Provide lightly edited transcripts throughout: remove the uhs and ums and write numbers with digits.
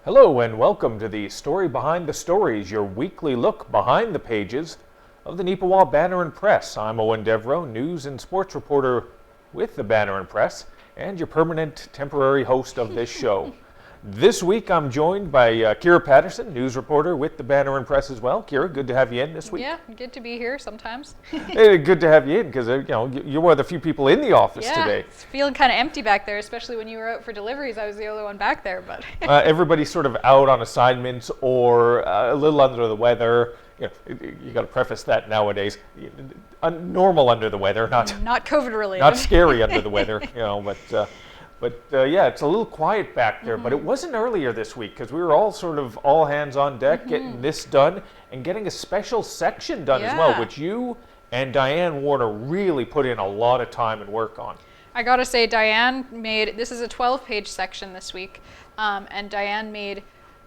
Hello and welcome to the Story Behind the Stories, your weekly look behind the pages of the Neepawa Banner Press. I'm Eoin Devereux, news and sports reporter with the Banner Press, and your permanent temporary host of this show. This week I'm joined by Kira Paterson, news reporter with the Banner Press as well. Kira, good to have you in this week. Yeah, good to be here sometimes. Hey, good to have you in because you're one of the few people in the office today. It's feeling kind of empty back there, especially when you were out for deliveries. I was the only one back there, but everybody's sort of out on assignments or a little under the weather. You got to preface that nowadays. Normal under the weather, not COVID related. Not scary under the weather, But it's a little quiet back there. But it wasn't earlier this week because we were all hands on deck getting this done and getting a special section done as well, which you and Diane Warner really put in a lot of time and work on. I gotta say, Diane made, this is a 12-page section this week, and Diane made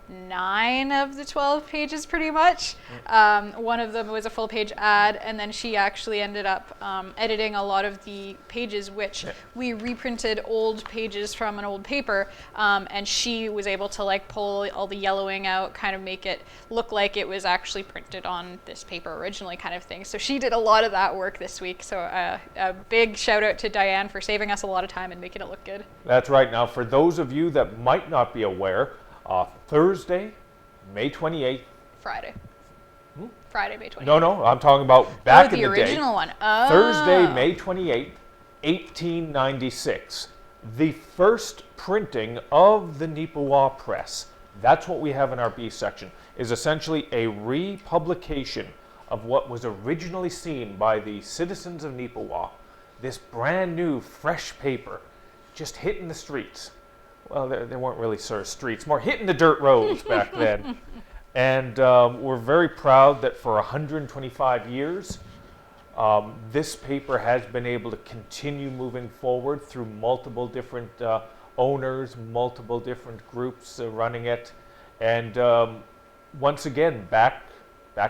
9 of the 12 pages pretty much. One of them was a full-page ad, and then she actually ended up editing a lot of the pages, which we reprinted old pages from an old paper, and she was able to pull all the yellowing out, kind of make it look like it was actually printed on this paper originally, kind of thing. So she did a lot of that work this week. So a big shout out to Diane for saving us a lot of time and making it look good. That's right. Now, for those of you that might not be aware, Thursday, May 28th. Friday, May 28th. No, I'm talking about back in the day. The original one. Oh. Thursday, May 28th, 1896. The first printing of the Neepawa Press. That's what we have in our B section, is essentially a republication of what was originally seen by the citizens of Neepawa. This brand new, fresh paper just hitting the streets. Well, there weren't really sort of streets, more hitting the dirt roads back then. And we're very proud that for 125 years, this paper has been able to continue moving forward through multiple different owners, multiple different groups running it. And once again, back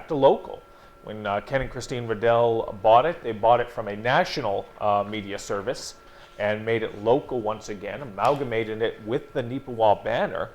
to local. When Ken and Christine Riddell bought it, they bought it from a national media service and made it local once again, amalgamated it with the Neepawa Banner,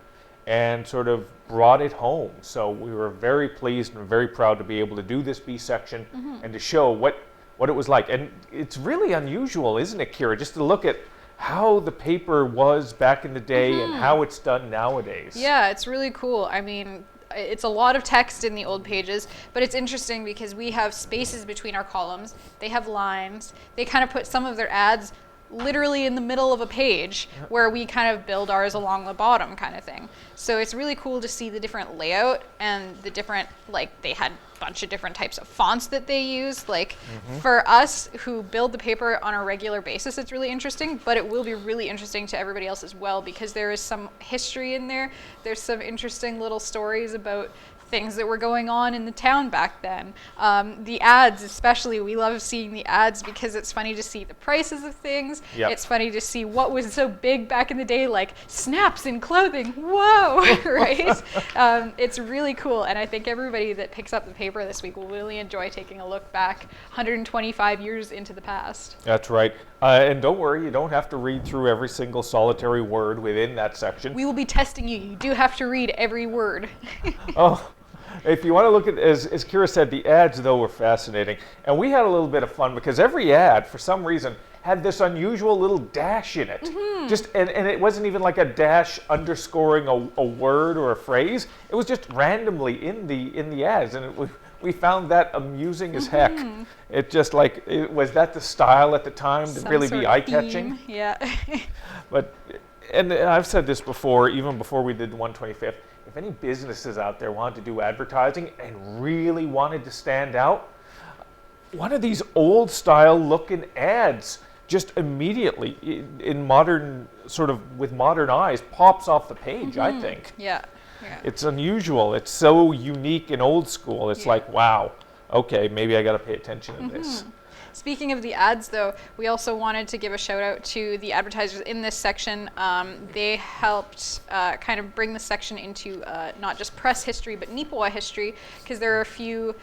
and sort of brought it home. So we were very pleased and very proud to be able to do this B section and to show what it was like. And it's really unusual, isn't it, Kira, just to look at how the paper was back in the day and how it's done nowadays. Yeah, it's really cool. I mean, it's a lot of text in the old pages, but it's interesting because we have spaces between our columns. They have lines. They kind of put some of their ads literally in the middle of a page where we kind of build ours along the bottom kind of thing. So it's really cool to see the different layout and the different, they had a bunch of different types of fonts that they use. For us who build the paper on a regular basis, it's really interesting, but it will be really interesting to everybody else as well because there is some history in there. There's some interesting little stories about things that were going on in the town back then. The ads, especially, we love seeing the ads because it's funny to see the prices of things. Yep. It's funny to see what was so big back in the day, like snaps in clothing. Whoa, right? It's really cool, and I think everybody that picks up the paper this week will really enjoy taking a look back 125 years into the past. That's right. And don't worry, you don't have to read through every single solitary word within that section. We will be testing you. You do have to read every word. Oh. If you want to look at, as Kira said, the ads, though, were fascinating. And we had a little bit of fun because every ad, for some reason, had this unusual little dash in it. And it wasn't even like a dash underscoring a word or a phrase. It was just randomly in the ads. And we found that amusing as heck. It just was that the style at the time to Some really sort be of eye-catching? theme. Yeah. And I've said this before, even before we did the 125th, if any businesses out there wanted to do advertising and really wanted to stand out, one of these old style looking ads just immediately in modern, sort of with modern eyes, pops off the page, I think. Yeah. It's unusual. It's so unique and old school. It's like, wow, okay, maybe I got to pay attention to this. Speaking of the ads, though, we also wanted to give a shout out to the advertisers in this section. They helped kind of bring the section into not just press history, but Neepawa history, because there are a few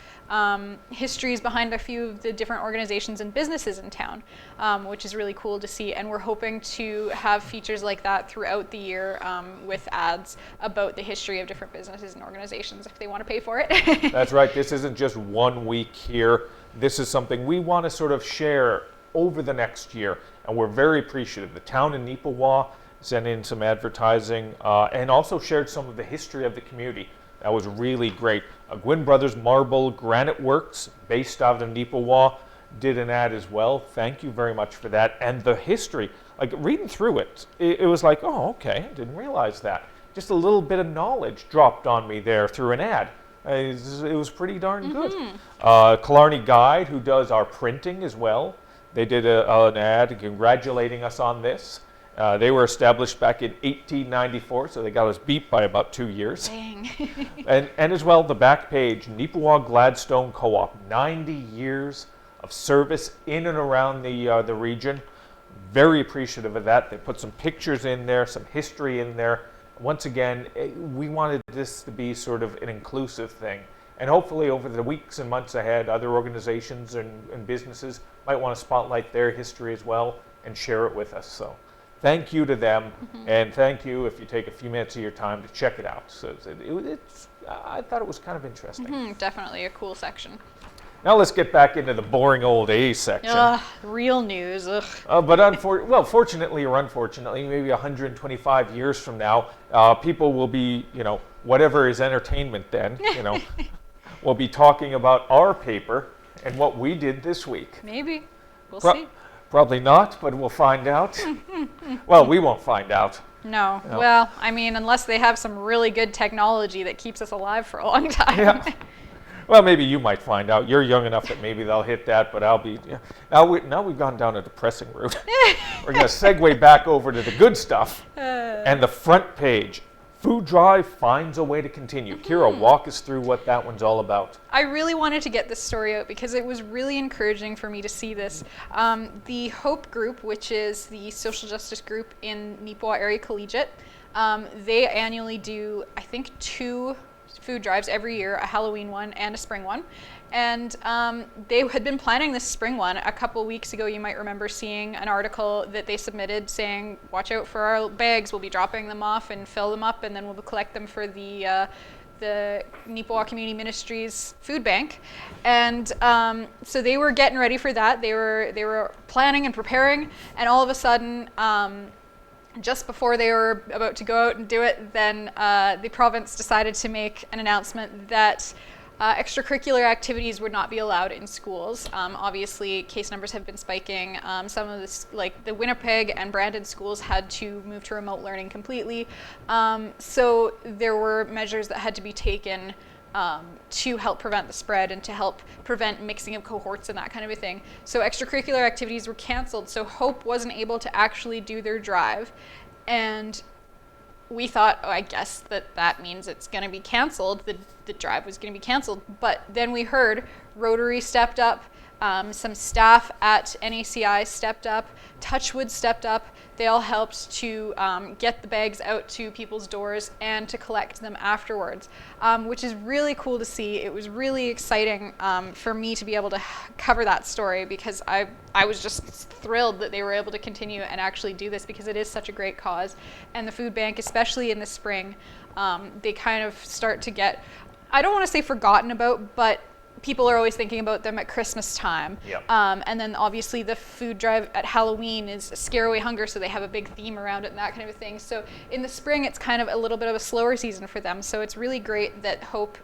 histories behind a few of the different organizations and businesses in town, which is really cool to see. And we're hoping to have features like that throughout the year with ads about the history of different businesses and organizations if they want to pay for it. That's right. This isn't just 1 week here. This is something we want to sort of share over the next year, and we're very appreciative. The town in Neepawa sent in some advertising and also shared some of the history of the community. That was really great. Gwynn Brothers Marble Granite Works, based out of Neepawa, did an ad as well. Thank you very much for that. And the history, like reading through it, it was like, oh, okay, I didn't realize that. Just a little bit of knowledge dropped on me there through an ad. It was pretty darn good. Killarney Guide, who does our printing as well, they did an ad congratulating us on this. They were established back in 1894, so they got us beat by about 2 years. Dang. and as well, the back page, Neepawa Gladstone Co-op, 90 years of service in and around the region. Very appreciative of that. They put some pictures in there, some history in there. Once again, we wanted this to be sort of an inclusive thing. And hopefully over the weeks and months ahead, other organizations and businesses might want to spotlight their history as well and share it with us. So thank you to them, and thank you if you take a few minutes of your time to check it out. So I thought it was kind of interesting. Definitely a cool section. Now let's get back into the boring old A section. Real news. Ugh. But fortunately or unfortunately, maybe 125 years from now, people will be, whatever is entertainment then, we'll be talking about our paper and what we did this week. Maybe. We'll see. Probably not, but we'll find out. Well, we won't find out. No. Well, I mean, unless they have some really good technology that keeps us alive for a long time. Yeah. Well, maybe you might find out. You're young enough that maybe they'll hit that, but I'll be... Yeah. Now we've gone down a depressing route. We're going to segue back over to the good stuff. And the front page. Food drive finds a way to continue. Kira, walk us through what that one's all about. I really wanted to get this story out because it was really encouraging for me to see this. The Hope Group, which is the social justice group in Neepawa Area Collegiate, they annually do, I think, 2 food drives every year, a Halloween one and a spring one. And they had been planning this spring one. A couple weeks ago, you might remember seeing an article that they submitted saying, watch out for our bags, we'll be dropping them off and fill them up, and then we'll collect them for the Neepawa Community Ministries food bank. And so they were getting ready for that. They were planning and preparing, and all of a sudden, just before they were about to go out and do it, then the province decided to make an announcement that extracurricular activities would not be allowed in schools. Obviously, case numbers have been spiking. Some of this, like the Winnipeg and Brandon schools, had to move to remote learning completely. So there were measures that had to be taken to help prevent the spread and to help prevent mixing of cohorts and that kind of a thing. So extracurricular activities were canceled. So Hope wasn't able to actually do their drive. And we thought, I guess that means it's going to be canceled. The drive was going to be canceled. But then we heard Rotary stepped up, some staff at NACI stepped up, Touchwood stepped up. They all helped to get the bags out to people's doors and to collect them afterwards, which is really cool to see. It was really exciting for me to be able to cover that story because I was just thrilled that they were able to continue and actually do this because it is such a great cause. And the food bank, especially in the spring, they kind of start to get, I don't want to say forgotten about, but people are always thinking about them at Christmas time. Yep. And then obviously the food drive at Halloween is Scare Away Hunger, so they have a big theme around it and that kind of a thing. So in the spring, it's kind of a little bit of a slower season for them. So it's really great that Hope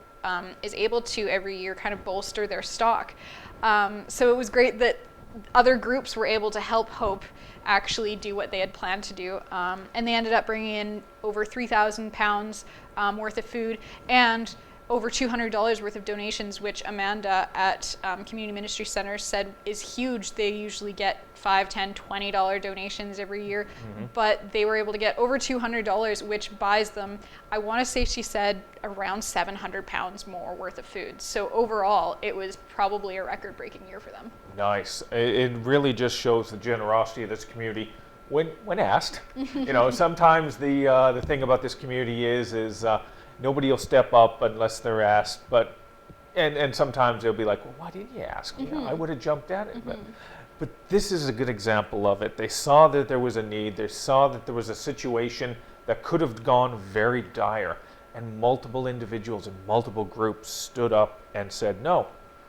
is able to every year kind of bolster their stock. So it was great that other groups were able to help Hope actually do what they had planned to do. And they ended up bringing in over 3,000 pounds worth of food and over $200 worth of donations, which Amanda at Community Ministry Center said is huge. They usually get $5, $10, $20 donations every year, but they were able to get over $200, which buys them, I want to say she said, around 700 pounds more worth of food. So overall, it was probably a record-breaking year for them. Nice. It really just shows the generosity of this community when asked. Sometimes the thing about this community is nobody will step up unless they're asked, but And sometimes they'll be like, well, why didn't you ask? Yeah, I would have jumped at it. But this is a good example of it. They saw that there was a need. They saw that there was a situation that could have gone very dire. And multiple individuals and multiple groups stood up and said, no,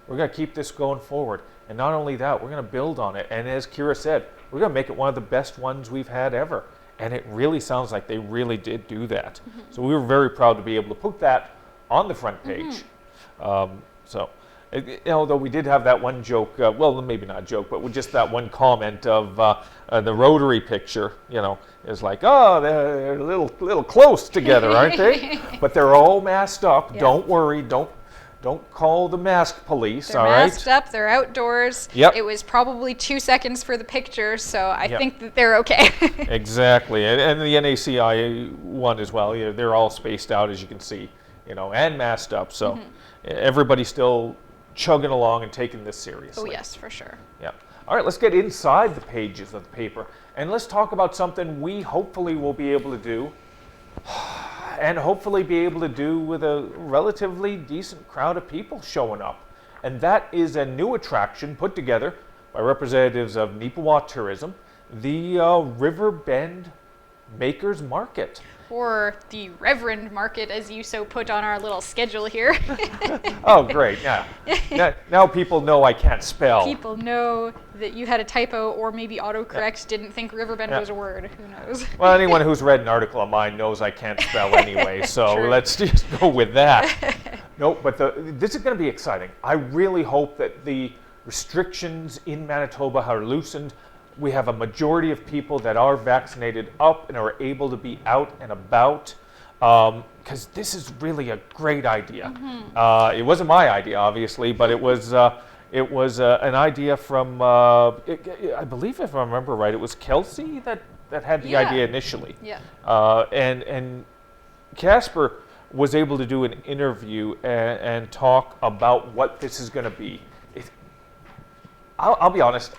we're going to keep this going forward. And not only that, we're going to build on it. And as Kira said, we're going to make it one of the best ones we've had ever. And it really sounds like they really did do that. So we were very proud to be able to put that on the front page. Although we did have that one joke, well, maybe not a joke, but with just that one comment of the Rotary picture, is like, oh, they're a little close together, aren't they? But they're all masked up. Yeah. Don't worry. Don't call the mask police, they're all right? Masked up. They're outdoors. Yep. It was probably 2 seconds for the picture, so I think that they're okay. Exactly. And the NACI one as well. They're all spaced out, as you can see, and masked up. So everybody's still chugging along and taking this seriously. Oh, yes, for sure. Yeah. All right, let's get inside the pages of the paper, and let's talk about something we hopefully will be able to do, and hopefully be able to do with a relatively decent crowd of people showing up. And that is a new attraction put together by representatives of Neepawa Tourism, the River Bend Makers Market. Or the Reverend Market, as you so put on our little schedule here. Oh, great, yeah. Now people know I can't spell. People know that you had a typo, or maybe autocorrect didn't think Riverbend was a word. Who knows? Well, anyone who's read an article of mine knows I can't spell anyway, so let's just go with that. No, but this is going to be exciting. I really hope that the restrictions in Manitoba are loosened. We have a majority of people that are vaccinated up and are able to be out and about, because this is really a great idea. It wasn't my idea, obviously, but it was an idea from, I believe, if I remember right, it was Kelsey that had the idea initially. Yeah. And Casper was able to do an interview and talk about what this is going to be. I'll be honest.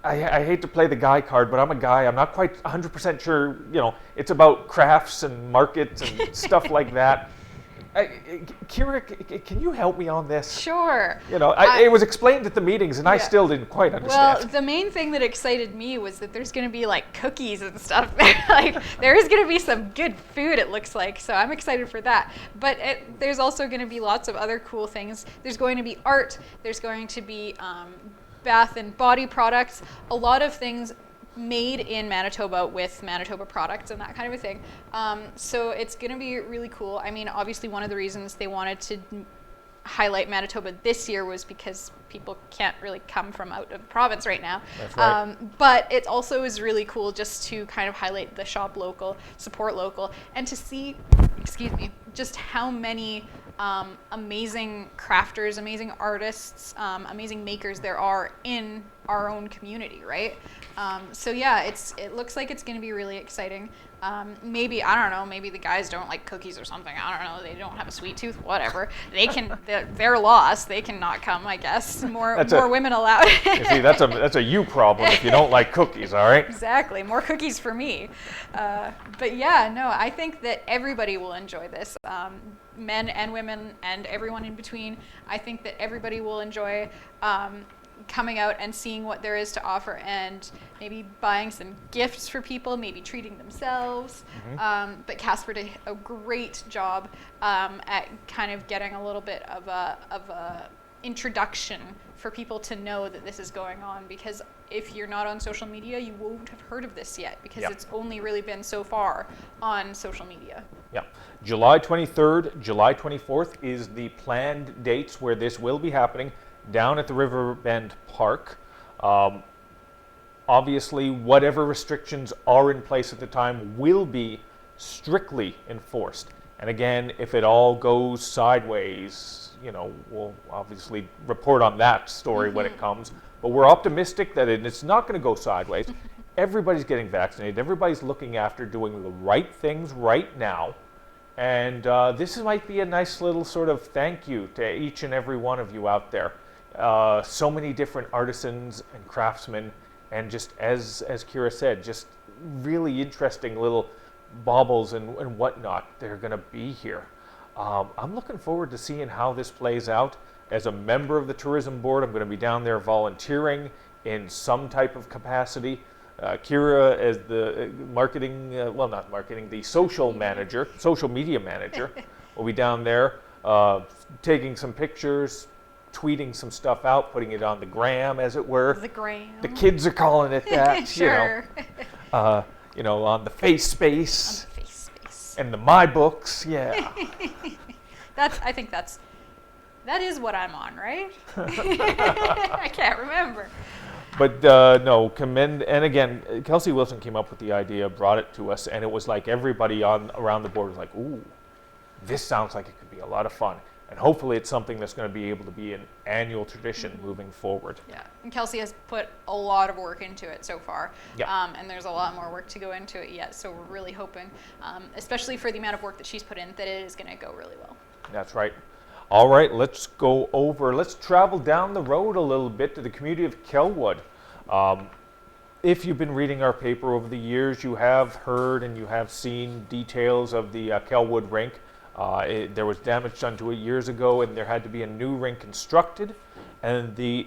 I hate to play the guy card, but I'm a guy. I'm not quite 100% sure, it's about crafts and markets and stuff like that. Kira, can you help me on this? Sure. It was explained at the meetings, and I still didn't quite understand. Well, the main thing that excited me was that there's going to be like cookies and stuff there. There is going to be some good food, it looks like. So I'm excited for that. But there's also going to be lots of other cool things. There's going to be art. There's going to be bath and body products, a lot of things made in Manitoba with Manitoba products and that kind of a thing. So it's going to be really cool. I mean, obviously one of the reasons they wanted to highlight Manitoba this year was because people can't really come from out of the province right now. That's right. But it also is really cool just to kind of highlight the shop local, support local, and to see, just how many amazing crafters, amazing artists, amazing makers there are in our own community, right? So yeah, it looks like it's going to be really exciting. Maybe, I don't know, maybe the guys don't like cookies or something. I don't know. They don't have a sweet tooth, whatever. They can, they're lost. They cannot come, I guess. More women allowed. You see, that's a you problem if you don't like cookies, all right? Exactly. More cookies for me. But yeah, no, I think that everybody will enjoy this. Men and women and everyone in between. I think that everybody will enjoy coming out and seeing what there is to offer, and maybe buying some gifts for people, maybe treating themselves. But Casper did a great job at kind of getting a little bit of a introduction for people to know that this is going on, because if you're not on social media, you won't have heard of this yet, because it's only really been so far on social media. Yeah. July 23rd, July 24th is the planned dates where this will be happening down at the River Bend Park. Obviously, whatever restrictions are in place at the time will be strictly enforced. And again, if it all goes sideways, we'll obviously report on that story when it comes. But we're optimistic that it's not going to go sideways. Everybody's getting vaccinated. Everybody's looking after doing the right things right now. And this might be a nice little sort of thank you to each and every one of you out there. So many different artisans and craftsmen, and just as Kira said, just really interesting little baubles and whatnot that are going to be here. I'm looking forward to seeing how this plays out. As a member of the tourism board, I'm going to be down there volunteering in some type of capacity. Kira, as the marketing, not marketing, the social manager, social media manager, will be down there taking some pictures, tweeting some stuff out, putting it on the gram, as it were. The gram. The kids are calling it that, Sure. On the face space. On the face space. And the my books, yeah. I think that is what I'm on, right? I can't remember. But no, commend, and again, Kelsey Wilson came up with the idea, brought it to us, and it was like everybody around the board was like, ooh, this sounds like it could be a lot of fun. And hopefully it's something that's going to be able to be an annual tradition moving forward. Yeah, and Kelsey has put a lot of work into it so far. Yeah. And there's a lot more work to go into it yet, so we're really hoping, especially for the amount of work that she's put in, that it is going to go really well. That's right. All right, let's travel down the road a little bit to the community of Kelwood. If you've been reading our paper over the years, you have heard and you have seen details of the Kelwood rink. There was damage done to it years ago, and there had to be a new rink constructed. And the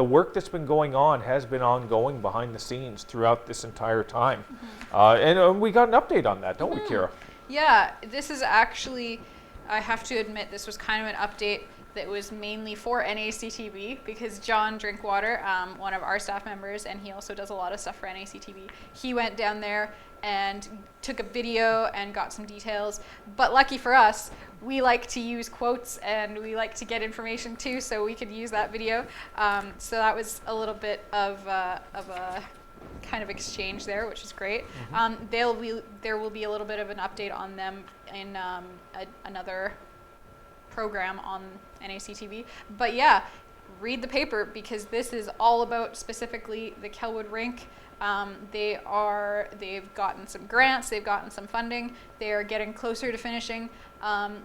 work that's been going on has been ongoing behind the scenes throughout this entire time. And we got an update on that, don't we, Kira? Yeah, this is actually, I have to admit, this was kind of an update that was mainly for NACTV, because John Drinkwater, one of our staff members, and he also does a lot of stuff for NACTV, he went down there and took a video and got some details. But lucky for us, we like to use quotes and we like to get information too, so we could use that video. So that was a little bit of a kind of exchange there, which is great. There will be a little bit of an update on them in another program on NACTV. But yeah, read the paper, because this is all about specifically the Kelwood rink. They've gotten some grants, they've gotten some funding, they are getting closer to finishing.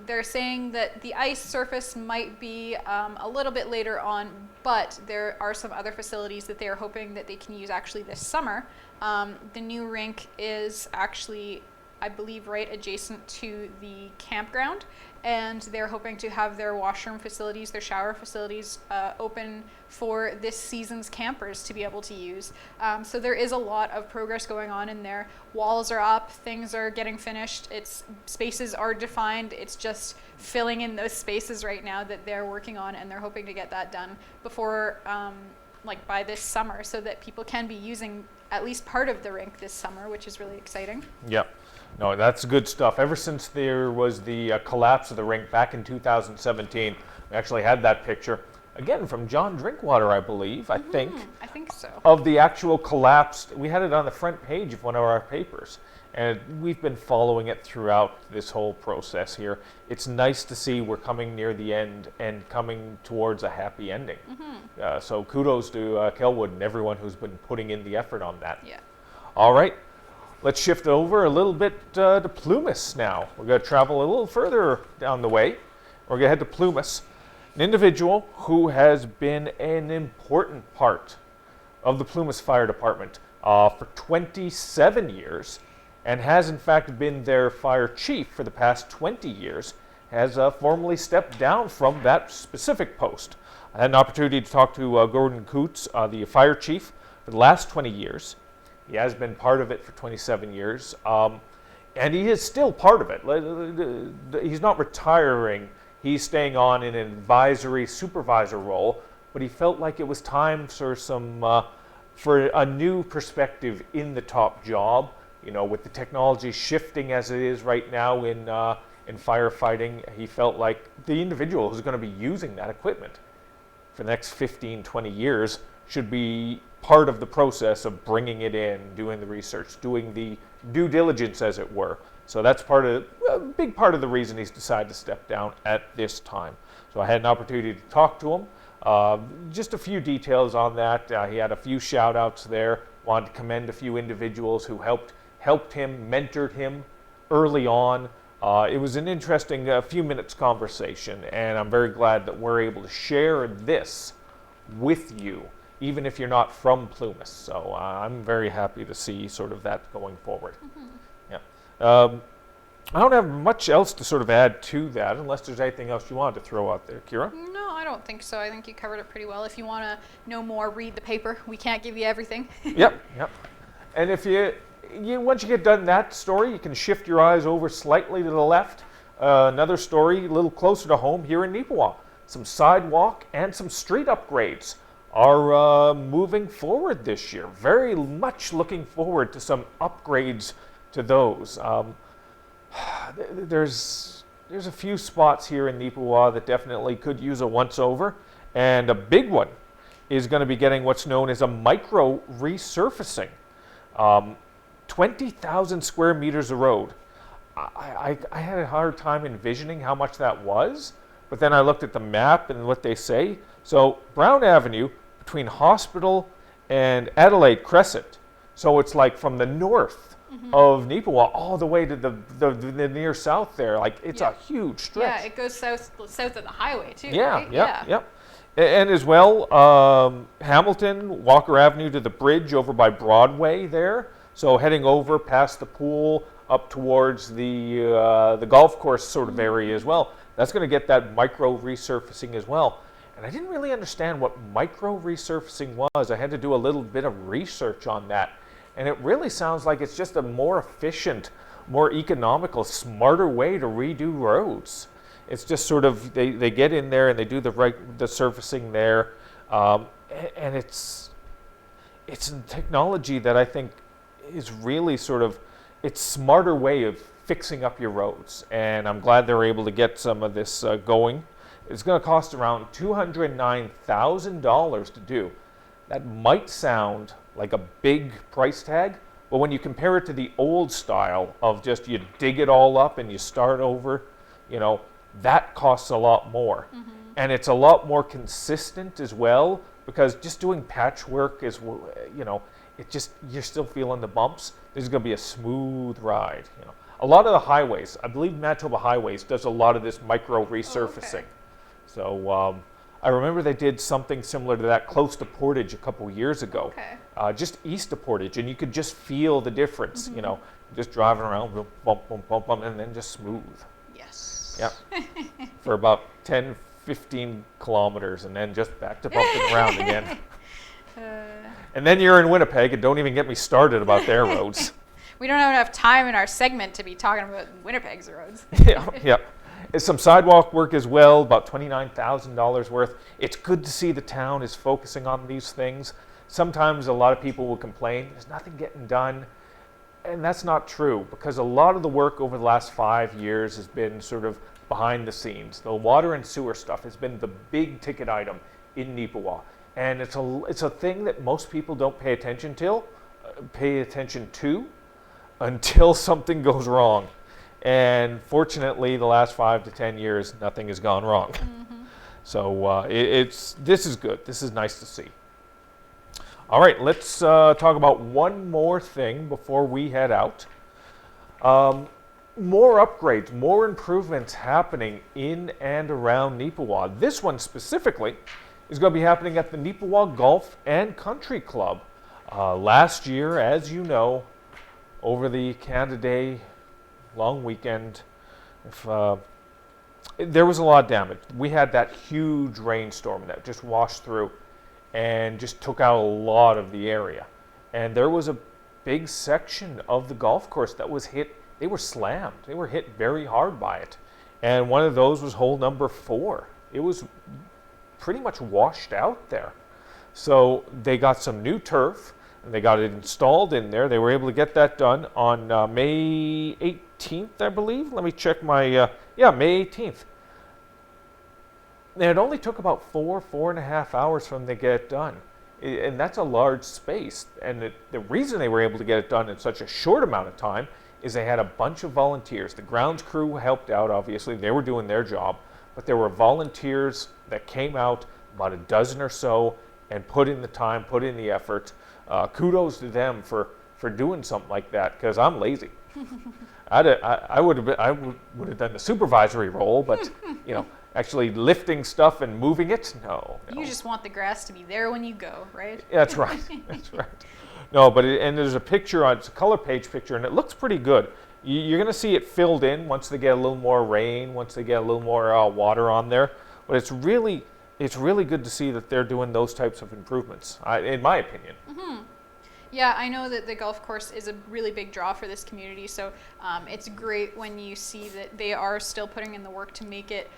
They're saying that the ice surface might be a little bit later on, but there are some other facilities that they are hoping that they can use actually this summer. The new rink is actually, I believe, right adjacent to the campground, and they're hoping to have their washroom facilities, their shower facilities open for this season's campers to be able to use. So there is a lot of progress going on in there. Walls are up, things are getting finished, spaces are defined, it's just filling in those spaces right now that they're working on, and they're hoping to get that done before, by this summer, so that people can be using at least part of the rink this summer, which is really exciting. Yep. No, that's good stuff. Ever since there was the collapse of the rink back in 2017, we actually had that picture, again, from John Drinkwater, I believe, I think. I think so. Of the actual collapse. We had it on the front page of one of our papers, and we've been following it throughout this whole process here. It's nice to see we're coming near the end and coming towards a happy ending. So kudos to Kelwood and everyone who's been putting in the effort on that. Yeah. All right. Let's shift over a little bit to Plumas now. We're going to travel a little further down the way. We're going to head to Plumas, an individual who has been an important part of the Plumas Fire Department for 27 years, and has in fact been their fire chief for the past 20 years, has formally stepped down from that specific post. I had an opportunity to talk to Gordon Coots, the fire chief, for the last 20 years. He has been part of it for 27 years, and he is still part of it. He's not retiring. He's staying on in an advisory supervisor role, but he felt like it was time for for a new perspective in the top job. You know, with the technology shifting as it is right now in firefighting, he felt like the individual who's going to be using that equipment for the next 15, 20 years should be part of the process of bringing it in, doing the research, doing the due diligence, as it were. So that's a big part of the reason he's decided to step down at this time. So I had an opportunity to talk to him. Just a few details on that. He had a few shout outs there. Wanted to commend a few individuals who helped him, mentored him early on. It was an interesting few minutes conversation, and I'm very glad that we're able to share this with you, even if you're not from Plumas. So I'm very happy to see sort of that going forward. Yeah. I don't have much else to sort of add to that, unless there's anything else you wanted to throw out there, Kira. No, I don't think so. I think you covered it pretty well. If you want to know more, read the paper. We can't give you everything. Yep. And if you once you get done that story, you can shift your eyes over slightly to the left. Another story a little closer to home here in Neepawa. Some sidewalk and some street upgrades are moving forward this year. Very much looking forward to some upgrades to those. There's a few spots here in Neepawa that definitely could use a once-over, and a big one is going to be getting what's known as a micro resurfacing. 20,000 square meters of road. I had a hard time envisioning how much that was, but then I looked at the map and what they say. So Brown Avenue between Hospital and Adelaide Crescent. So it's like from the north of Neepawa all the way to the near south there. Like it's a huge stretch. Yeah, it goes south of the highway too. Yeah, right? Yep. And as well, Hamilton, Walker Avenue to the bridge over by Broadway there. So heading over past the pool up towards the golf course sort of area as well. That's going to get that micro resurfacing as well. And I didn't really understand what micro resurfacing was. I had to do a little bit of research on that. And it really sounds like it's just a more efficient, more economical, smarter way to redo roads. It's just sort of, they get in there and they do the surfacing there. And it's a technology that I think is really sort of, it's smarter way of fixing up your roads. And I'm glad they're able to get some of this going. It's going to cost around $209,000 to do. That might sound like a big price tag, but when you compare it to the old style of just you dig it all up and you start over, that costs a lot more. And it's a lot more consistent as well, because just doing patchwork is, it just, you're still feeling the bumps. There's going to be a smooth ride. A lot of the highways, I believe Manitoba Highways does a lot of this micro resurfacing. So I remember they did something similar to that close to Portage a couple years ago, just east of Portage, and you could just feel the difference. Just driving around, bump, bump, bump, bump, and then just smooth. Yes. Yep. For about 10, 15 kilometers, and then just back to bumping around again. And then you're in Winnipeg, and don't even get me started about their roads. We don't have enough time in our segment to be talking about Winnipeg's roads. Yeah. Some sidewalk work as well, about $29,000 worth. It's good to see the town is focusing on these things. Sometimes a lot of people will complain, there's nothing getting done. And that's not true, because a lot of the work over the last 5 years has been sort of behind the scenes. The water and sewer stuff has been the big ticket item in Neepawa. And it's a thing that most people don't pay attention to until something goes wrong. And fortunately, the last 5 to 10 years, nothing has gone wrong. So this is good. This is nice to see. All right, let's talk about one more thing before we head out. More upgrades, more improvements happening in and around Neepawa. This one specifically is going to be happening at the Neepawa Golf and Country Club. Last year, as you know, over the Canada Day long weekend, there was a lot of damage. We had that huge rainstorm that just washed through and just took out a lot of the area. And there was a big section of the golf course that was hit. They were slammed. They were hit very hard by it. And one of those was hole number 4. It was pretty much washed out there. So they got some new turf, and they got it installed in there. They were able to get that done on May 18th, I believe. Let me check my, May 18th. And it only took about 4.5 hours from they get it done. And that's a large space. And the reason they were able to get it done in such a short amount of time is they had a bunch of volunteers. The grounds crew helped out, obviously. They were doing their job. But there were volunteers that came out, about a dozen or so, and put in the time, put in the effort. Kudos to them for doing something like that, because I'm lazy. I would have done the supervisory role, but actually lifting stuff and moving it, no. You just want the grass to be there when you go, right? Yeah, that's right. That's right. No, but and there's a picture on, it's a color page picture, and it looks pretty good. You're going to see it filled in once they get a little more rain, once they get a little more water on there. But it's really good to see that they're doing those types of improvements, in my opinion. Yeah, I know that the golf course is a really big draw for this community, so it's great when you see that they are still putting in the work to make it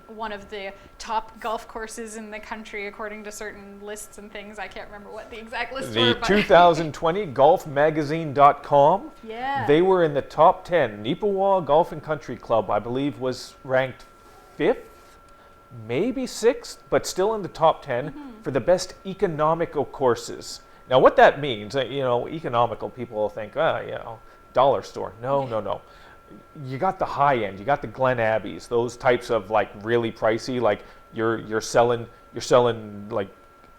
one of the top golf courses in the country according to certain lists and things. I can't remember what the exact lists were. The 2020 golfmagazine.com, yeah. They were in the top 10. Neepawa Golf and Country Club, I believe, was ranked 5th, maybe 6th, but still in the top 10 for the best economical courses. Now, what that means, economical, people will think, dollar store. No. You got the high end. You got the Glen Abbeys, those types of like really pricey. Like you're selling like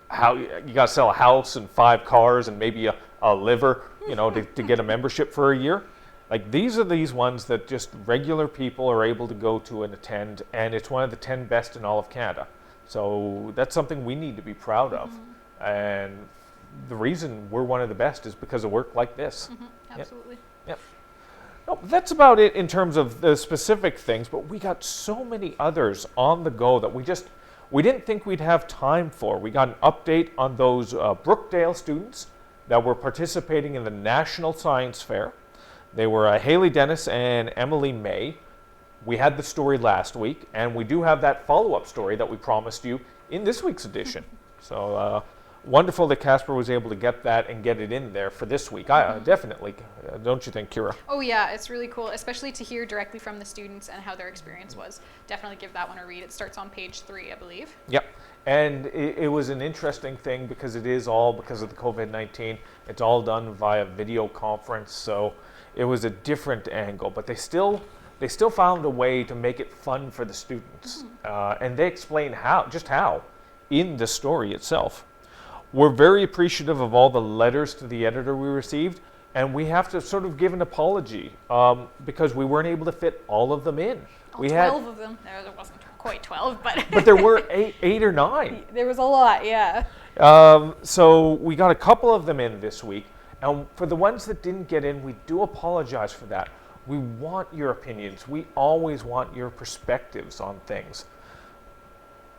how you got to sell a house and 5 cars and maybe a liver, to get a membership for a year. Like these are these ones that just regular people are able to go to and attend, and it's one of the 10 best in all of Canada. So that's something we need to be proud of, and the reason we're one of the best is because of work like this. Absolutely. Yep. No, that's about it in terms of the specific things, but we got so many others on the go that we didn't think we'd have time for. We got an update on those Brookdale students that were participating in the National Science Fair. They were Haley Dennis and Emily May. We had the story last week, and we do have that follow-up story that we promised you in this week's edition. So wonderful that Casper was able to get that and get it in there for this week. Definitely. Don't you think, Kira? Oh yeah, it's really cool, especially to hear directly from the students and how their experience was. Definitely give that one a read. It starts on page 3, I believe. Yep. And it was an interesting thing because it is all because of the COVID-19. It's all done via video conference, so it was a different angle, but they still found a way to make it fun for the students. And they explain how in the story itself. We're very appreciative of all the letters to the editor we received, and we have to sort of give an apology because we weren't able to fit all of them in. We 12 of them. There wasn't quite 12, but... But there were eight or 9. There was a lot, yeah. So we got a couple of them in this week, and for the ones that didn't get in, we do apologize for that. We want your opinions. We always want your perspectives on things.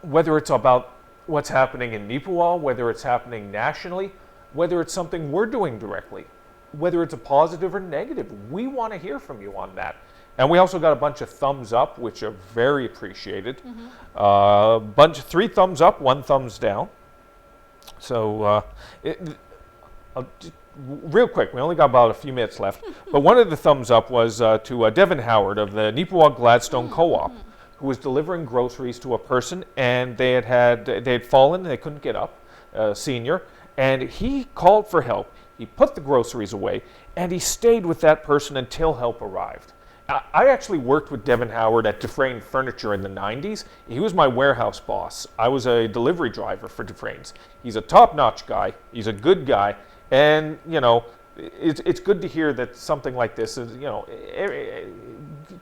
Whether it's about what's happening in Neepawa, whether it's happening nationally, whether it's something we're doing directly, whether it's a positive or negative, we want to hear from you on that. And we also got a bunch of thumbs up, which are very appreciated. 3 thumbs up, 1 thumbs down. So real quick, we only got about a few minutes left, but one of the thumbs up was to Devin Howard of the Neepawa Gladstone Co-op, who was delivering groceries to a person, and they had fallen, they couldn't get up, senior, and he called for help. He put the groceries away, and he stayed with that person until help arrived. I actually worked with Devin Howard at Dufresne Furniture in the 90s. He was my warehouse boss. I was a delivery driver for Dufresne's. He's a top-notch guy. He's a good guy, and it's good to hear that something like this is,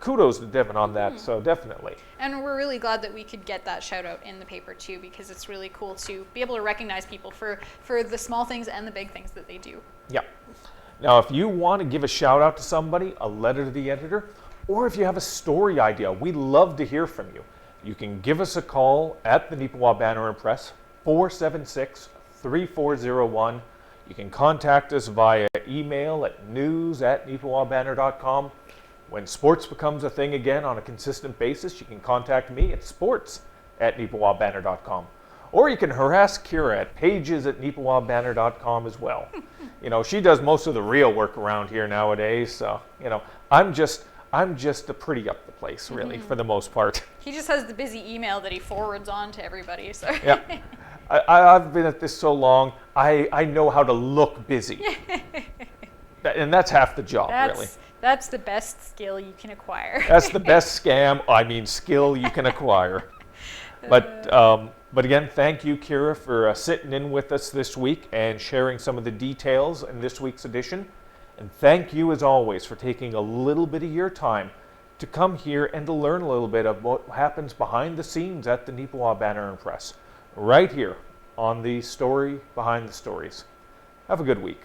kudos to Devin on that, so definitely. And we're really glad that we could get that shout out in the paper too, because it's really cool to be able to recognize people for the small things and the big things that they do. Yeah. Now, if you want to give a shout out to somebody, a letter to the editor, or if you have a story idea, we'd love to hear from you. You can give us a call at the Neepawa Banner Press, 476-3401. You can contact us via email at news@neepawabanner.com. When sports becomes a thing again on a consistent basis, you can contact me at sports@neepawabanner.com. Or you can harass Kira at pages@neepawabanner.com as well. She does most of the real work around here nowadays, so, I'm just a pretty up the place, really, for the most part. He just has the busy email that he forwards on to everybody, so. Yeah. I've been at this so long, I know how to look busy. And that's half the job, really. That's the best skill you can acquire. That's the best skill you can acquire. But again, thank you, Kira, for sitting in with us this week and sharing some of the details in this week's edition. And thank you, as always, for taking a little bit of your time to come here and to learn a little bit of what happens behind the scenes at the Neepawa Banner Press, right here on the Story Behind the Stories. Have a good week.